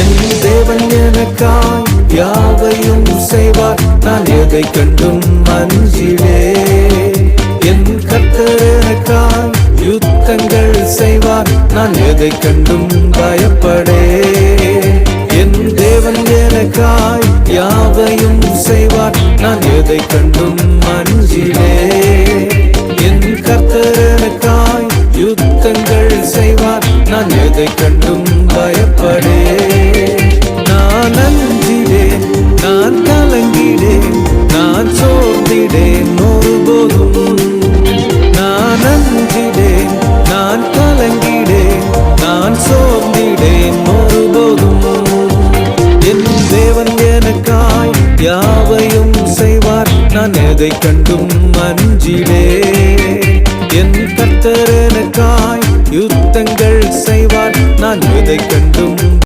என் தேவன் எனக்காய் யாவையும் செய்வார், நான் எதை கண்டும் அஞ்சிலே. என் கர்த்தர் எனக்காய் யுத்தங்கள் செய்வார், நான் எதை கண்டும் பயப்படே. என் தேவன் எனக்காய் யாவையும் செய்வார், நான் எதை கண்டும் அஞ்சிலே. என் கர்த்தர் எனக்காய் யுத்தங்கள் செய்வார், நான் எதை கண்டும் பயப்படே. நான் அஞ்சிடேன், நான் கலங்கிடேன், நான் சோர்ந்திடேன் ஒருபோதும். நான் அஞ்சிடேன், நான் கலங்கிடேன், நான் சோர்ந்திடேன் ஒருபோதும். என் தேவன் எனக்காய் யாவையும் செய்வார், நான் எதை கண்டும் அஞ்சிடே. என் கர்த்தர் எனக்காய் யுத்தங்கள் செய்வார், நான் எதை கண்டும்